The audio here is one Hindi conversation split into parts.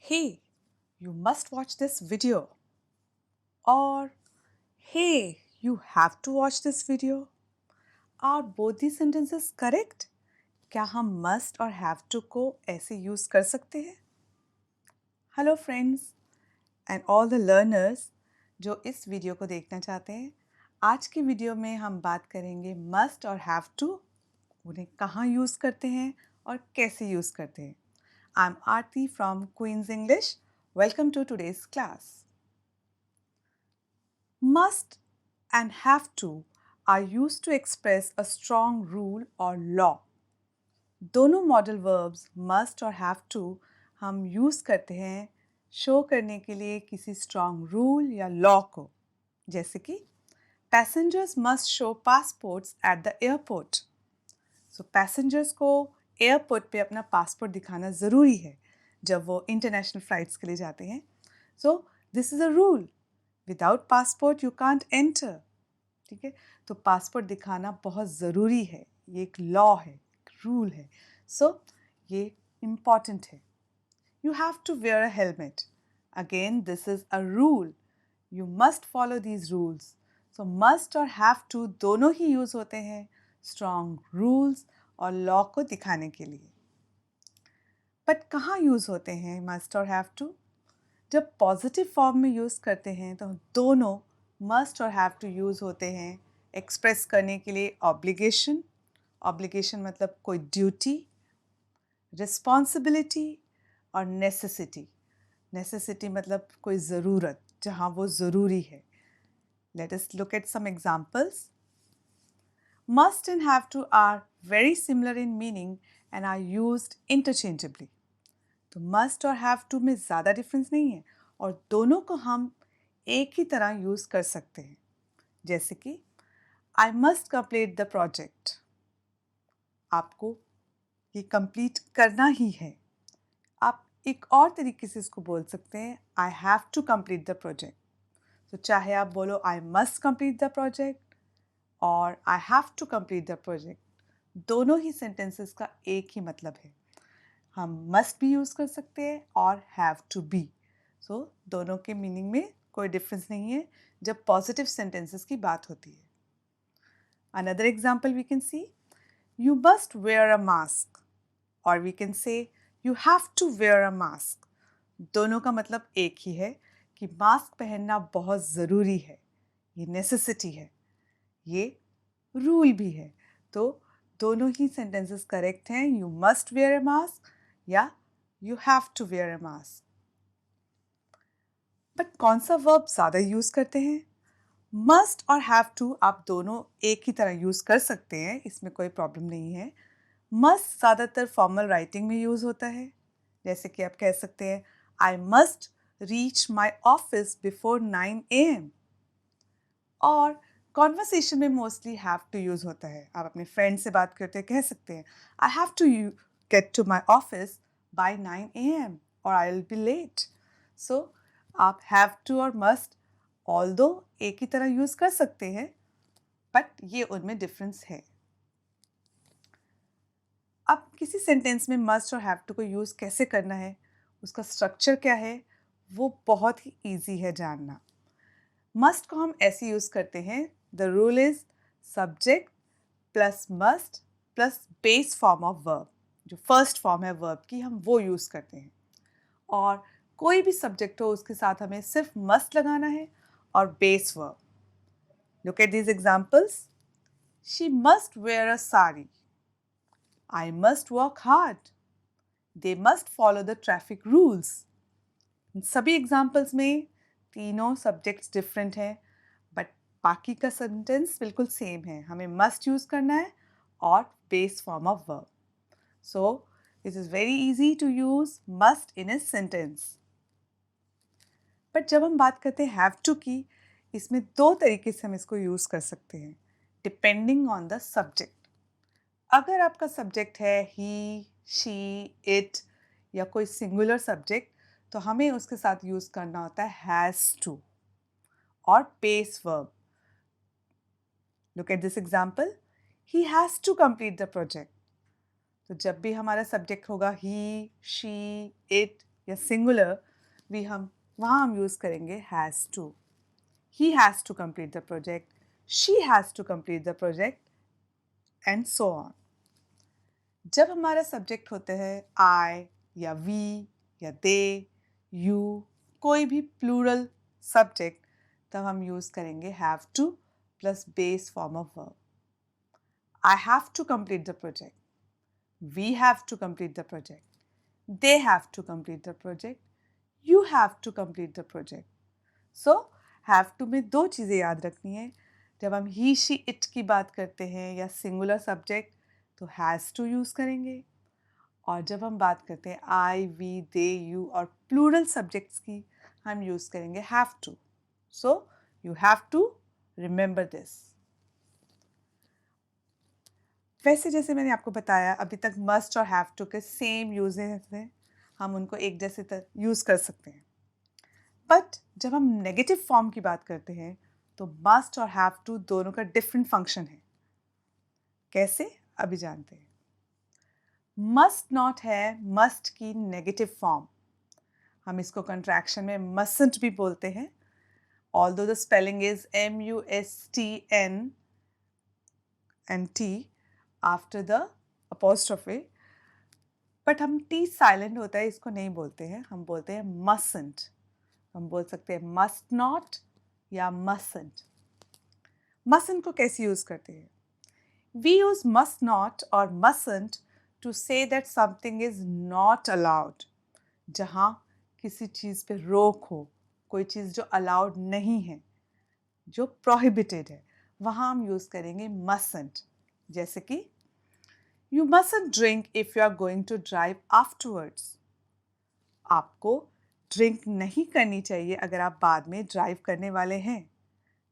Hey, you must watch this video. Or, hey, you have to watch this video. Are both these sentences correct? क्या हम must और have to को ऐसे use कर सकते हैं? Hello friends and all the learners जो इस वीडियो को देखना चाहते हैं. आज की वीडियो में हम बात करेंगे must और have to उन्हें कहाँ यूज़ करते हैं और कैसे यूज़ करते हैं. I'm Aarti from Queen's English. Welcome to today's class. Must and have to are used to express a strong rule or law. दोनों मॉडल वर्ब्स must और have to हम यूज़ करते हैं शो करने के लिए किसी स्ट्रॉन्ग रूल या लॉ को. जैसे कि passengers must show passports at the airport. So passengers को एयरपोर्ट पे अपना पासपोर्ट दिखाना ज़रूरी है जब वो इंटरनेशनल फ़्लाइट्स के लिए जाते हैं. So this is a rule. Without passport you can't enter. ठीक है, तो पासपोर्ट दिखाना बहुत ज़रूरी है. ये एक लॉ है, एक रूल है. सो ये इम्पॉर्टेंट है. You have to wear a helmet. Again this is a rule. You must follow these rules. So must और हैव टू दोनों ही यूज़ होते हैं स्ट्रॉन्ग रूल्स और लॉ को दिखाने के लिए. बट कहाँ यूज़ होते हैं मस्ट और हैव टू? जब पॉजिटिव फॉर्म में यूज़ करते हैं तो दोनों मस्ट और हैव टू यूज़ होते हैं एक्सप्रेस करने के लिए ऑब्लिगेशन. ऑब्लिगेशन मतलब कोई ड्यूटी, रिस्पॉन्सिबिलिटी और नेसेसिटी. नेसेसिटी मतलब कोई ज़रूरत जहाँ वो ज़रूरी है. Let us look at some examples. Must and have to are very similar in meaning and are used interchangeably. तो must और have to में ज़्यादा डिफरेंस नहीं है और दोनों को हम एक ही तरह यूज़ कर सकते हैं. जैसे कि I must complete the project. आपको ये कंप्लीट करना ही है. आप एक और तरीके से इसको बोल सकते हैं I have to complete the project. तो चाहे आप बोलो I must complete the project और I have to complete the project, दोनों ही सेंटेंसेस का एक ही मतलब है. हम must भी यूज़ कर सकते हैं और have to be. सो दोनों के मीनिंग में कोई डिफरेंस नहीं है जब पॉजिटिव सेंटेंसेस की बात होती है. Another example we can see, you must wear a mask or we can say you have to wear a mask. दोनों का मतलब एक ही है कि मास्क पहनना बहुत ज़रूरी है. ये नेसेसिटी है, ये रूल भी है. तो दोनों ही सेंटेंसेस करेक्ट हैं. You must wear a mask या you have to wear a mask. But कौन सा वर्ब ज़्यादा यूज़ करते हैं? मस्ट और हैव टू आप दोनों एक ही तरह यूज़ कर सकते हैं, इसमें कोई प्रॉब्लम नहीं है. मस्ट ज़्यादातर फॉर्मल राइटिंग में यूज़ होता है. जैसे कि आप कह सकते हैं I must reach my office before 9 AM. और कॉन्वर्सेशन में मोस्टली हैव टू यूज़ होता है. आप अपने फ्रेंड से बात करते कह सकते हैं I have to get to my office by 9 AM और I will be late. So आप हैव टू और मस्ट ऑल्दो एक ही तरह यूज़ कर सकते हैं बट ये उनमें डिफरेंस है. अब किसी सेंटेंस में मस्ट और हैव टू को यूज़ कैसे करना है, उसका स्ट्रक्चर क्या है, वो बहुत ही ईजी है जानना. मस्ट को हम ऐसे यूज़ करते हैं the rule is subject plus must plus base form of verb. जो फर्स्ट फॉर्म है वर्ब की हम वो यूज़ करते हैं और कोई भी सब्जेक्ट हो उसके साथ हमें सिर्फ मस्ट लगाना है और base verb. Look at these examples. She must wear a sari. I must work hard. They must follow the traffic rules. इन सभी एग्जाम्पल्स में तीनों सब्जेक्ट्स डिफरेंट हैं बट बाकी का सेंटेंस बिल्कुल सेम है. हमें मस्ट यूज़ करना है और base form of verb. So it is very easy to use must in a sentence. But जब हम बात करते हैं हैव टू की, इसमें दो तरीके से हम इसको यूज़ कर सकते हैं डिपेंडिंग ऑन द सब्जेक्ट. अगर आपका सब्जेक्ट है ही, शी, इट या कोई सिंगुलर सब्जेक्ट तो हमें उसके साथ यूज़ करना होता है हैज़ टू और base verb. Look at this example. He has to complete the project. तो जब भी हमारा सब्जेक्ट होगा ही, शी, इट या सिंगुलर वहाँ हम यूज़ करेंगे has to. He has to complete the project. She has to complete the project. And so on. जब हमारा सब्जेक्ट होते हैं I या we या they, you, कोई भी प्लूरल सब्जेक्ट, तब हम यूज़ करेंगे have to plus base form of verb. I have to complete the project. We have to complete the project. They have to complete the project. You have to complete the project. So, have to में दो चीज़ें याद रखनी है. जब हम he, she, it की बात करते हैं या सिंगुलर सब्जेक्ट तो has to यूज़ करेंगे, और जब हम बात करते हैं I, we, they, you और प्लूरल सब्जेक्ट्स की हम यूज़ करेंगे have to. So, you have to remember this. वैसे जैसे मैंने आपको बताया अभी तक must और have to के सेम यूजेस हैं, हम उनको एक जैसे यूज़ कर सकते हैं. बट जब हम नेगेटिव फॉर्म की बात करते हैं तो मस्ट और हैव टू दोनों का डिफरेंट फंक्शन है. कैसे, अभी जानते हैं. मस्ट नॉट है मस्ट की नेगेटिव फॉर्म. हम इसको कंट्रैक्शन में मस्टंट भी बोलते हैं, although the spelling is MUSTN and T after the apostrophe, but हम T साइलेंट होता है इसको नहीं बोलते हैं, हम बोलते हैं मस्टंट. हम बोल सकते हैं मस्ट नॉट या मस्टंट. मस्टंट को कैसे यूज़ करते हैं? वी यूज़ मस्ट नॉट और mustn't to say that something is not allowed. जहाँ किसी चीज़ पे रोक हो, कोई चीज़ जो अलाउड नहीं है, जो प्रोहिबिटेड है, वहाँ हम यूज़ करेंगे मस्टंट. जैसे कि you mustn't drink if you are going to drive afterwards. आपको ड्रिंक नहीं करनी चाहिए अगर आप बाद में ड्राइव करने वाले हैं.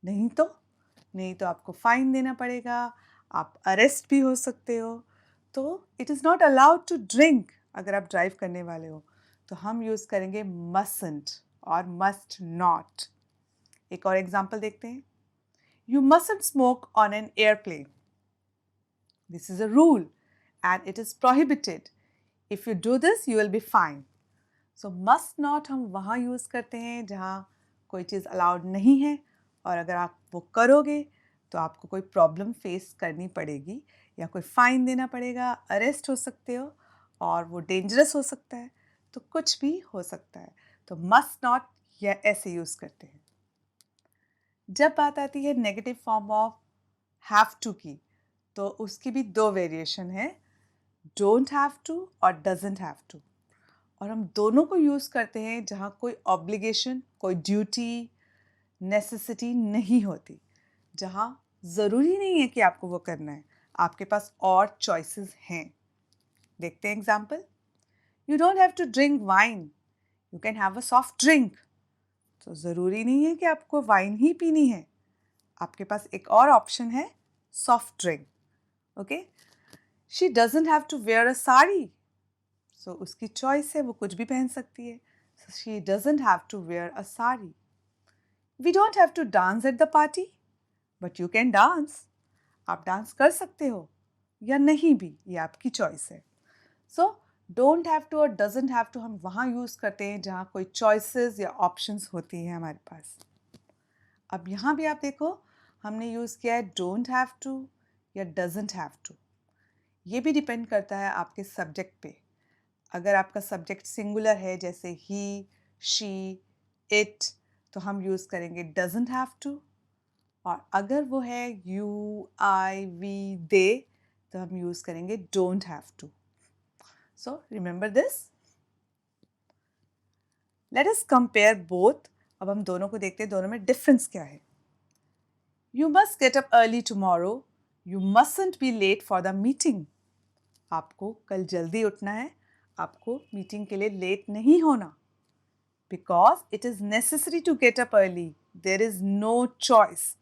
नहीं तो आपको फ़ाइन देना पड़ेगा, आप अरेस्ट भी हो सकते हो. तो it is not allowed to drink अगर आप ड्राइव करने वाले हो. तो हम यूज़ करेंगे मस्टंट और मस्ट नॉट. एक और एग्जांपल देखते हैं. You mustn't smoke on an airplane. This is a rule and it is prohibited. If you do this you will be fine. So must not हम वहाँ यूज़ करते हैं जहाँ कोई चीज़ अलाउड नहीं है, और अगर आप वो करोगे तो आपको कोई प्रॉब्लम फेस करनी पड़ेगी या कोई फ़ाइन देना पड़ेगा, अरेस्ट हो सकते हो, और वो डेंजरस हो सकता है, तो कुछ भी हो सकता है. तो मस्ट नॉट या ऐसे यूज़ करते हैं. जब बात आती है negative form of have to की, तो उसकी भी दो वेरिएशन है, डोंट हैव टू और डजंट हैव टू. और हम दोनों को यूज़ करते हैं जहाँ कोई ऑब्लिगेशन, कोई ड्यूटी, नेसेसिटी नहीं होती, जहाँ ज़रूरी नहीं है कि आपको वो करना है, आपके पास और चॉइसेस हैं. देखते हैं example. You don't have to drink wine, you can have a soft drink. तो ज़रूरी नहीं है कि आपको वाइन ही पीनी है, आपके पास एक और ऑप्शन है, soft drink. Okay. She doesn't have to wear a sari. So उसकी चॉइस है, वो कुछ भी पहन सकती है. So she doesn't have to wear a sari. We don't have to dance at the party, but you can dance. आप डांस कर सकते हो या नहीं भी, ये आपकी चॉइस है. सो डोंट हैव टू और डजंट हैव टू हम वहाँ यूज़ करते हैं जहाँ कोई चॉइसेस या ऑप्शंस होती हैं हमारे पास. अब यहाँ भी आप देखो, हमने यूज़ किया है डोंट हैव टू या डजंट हैव टू. ये भी डिपेंड करता है आपके सब्जेक्ट पे. अगर आपका सब्जेक्ट सिंगुलर है जैसे ही, शी, इट, तो हम यूज़ करेंगे डजंट हैव टू. और अगर वो है यू, आई, वी, दे, तो हम यूज़ करेंगे don't have to. So remember this. Let us compare both. अब हम दोनों को देखते हैं, दोनों में डिफरेंस क्या है. You must get up early tomorrow, you mustn't be late for the meeting. आपको कल जल्दी उठना है, आपको मीटिंग के लिए लेट नहीं होना. Because it is necessary to get up early. There is no choice.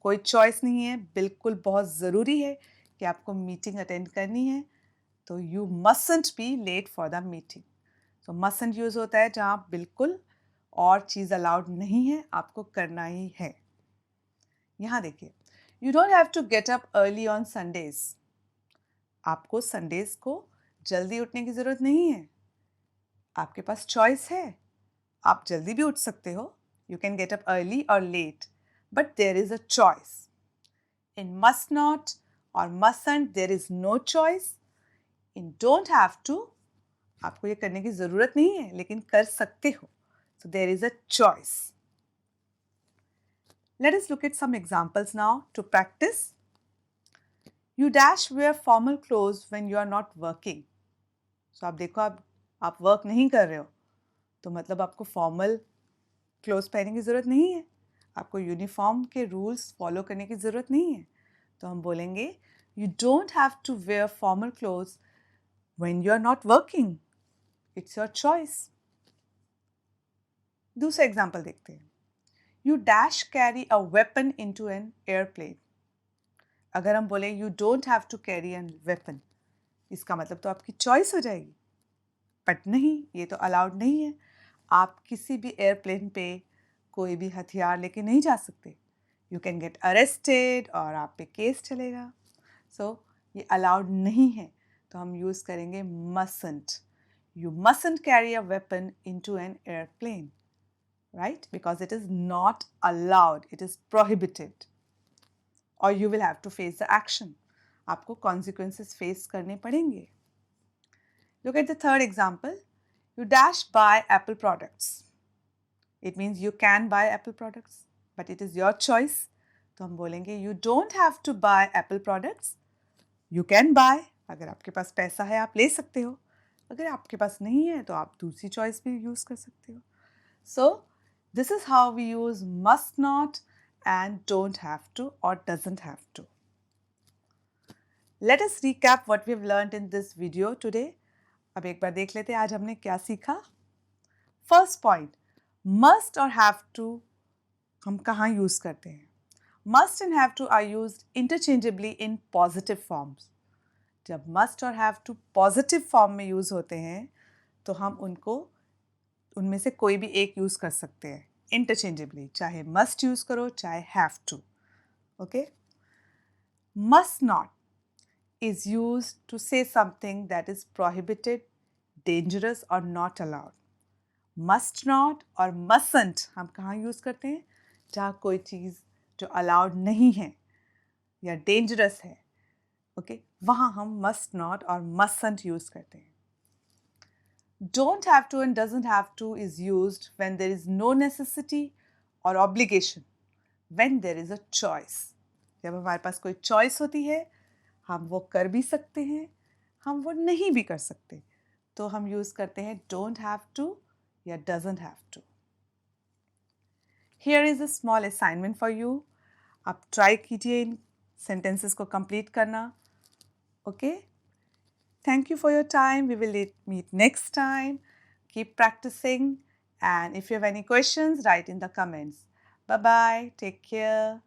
कोई चॉइस नहीं है, बिल्कुल बहुत ज़रूरी है कि आपको मीटिंग अटेंड करनी है. तो you mustn't be late for the meeting. So mustn't use होता है जहाँ बिल्कुल और चीज़ अलाउड नहीं है, आपको करना ही है. यहाँ देखिए, you don't have to get up early on Sundays. आपको संडेज़ को जल्दी उठने की ज़रूरत नहीं है. आपके पास चॉइस है, आप जल्दी भी उठ सकते हो, you can get up early और late, but there is a choice. इन मस्ट नॉट और mustn't there is no choice. इन डोंट हैव टू, आपको ये करने की ज़रूरत नहीं है लेकिन कर सकते हो. So there is a choice. Let us look at some examples now to practice. You dash wear formal clothes when you are not working. So आप देखो, आप वर्क नहीं कर रहे हो तो मतलब आपको फॉर्मल क्लोथ्स पहनने की ज़रूरत नहीं है, आपको यूनिफॉर्म के रूल्स फॉलो करने की ज़रूरत नहीं है. तो हम बोलेंगे you don't have to wear formal clothes when you are not working. It's your choice. दूसरा एग्जाम्पल देखते हैं. You dash carry a weapon into an airplane. अगर हम बोले you don't have to carry an weapon, इसका मतलब तो आपकी चॉइस हो जाएगी, बट नहीं, ये तो अलाउड नहीं है. आप किसी भी एयरप्लेन पे कोई भी हथियार लेके नहीं जा सकते. यू कैन गेट अरेस्टेड और आप पे केस चलेगा. सो ये अलाउड नहीं है, तो हम यूज़ करेंगे mustn't. You mustn't carry a weapon into an airplane. Right? Because it is not allowed, it is prohibited, or you will have to face the action. आपको consequences face करने पड़ेंगे. Look at the third example. You dash buy Apple products. It means you can buy Apple products, but it is your choice. तो हम बोलेंगे you don't have to buy Apple products. You can buy. अगर आपके पास पैसा है आप ले सकते हो, अगर आपके पास नहीं है तो आप दूसरी choice भी use कर सकते हो. So this is how we use must not and don't have to or doesn't have to. Let us recap what we have learned in this video today. अब एक बार देख लेते हैं आज हमने क्या सीखा. First point, must और have to हम कहाँ use करते हैं. Must and have to are used interchangeably in positive forms. जब must और have to positive form में use होते हैं तो हम उनमें से कोई भी एक यूज़ कर सकते हैं इंटरचेंजेबली, चाहे मस्ट यूज़ करो चाहे have to. Okay. Must not is use to say something that is prohibited, dangerous और नॉट अलाउड. मस्ट नॉट और मसंट हम कहाँ यूज़ करते हैं, जहाँ कोई चीज़ जो अलाउड नहीं है या डेंजरस है, ओके, वहाँ हम मस्ट नॉट और मसंट यूज़ करते हैं. Don't have to and doesn't have to is used when there is no necessity or obligation, when there is a choice. जब हमारे पास कोई choice होती है, हम वो कर भी सकते हैं, हम वो नहीं भी कर सकते, तो हम यूज़ करते हैं don't have to या doesn't have to. Here is a small assignment for you. आप try कीजिए इन sentences को complete करना. Okay? Thank you for your time. We will meet next time. Keep practicing. And if you have any questions, write in the comments. Bye-bye. Take care.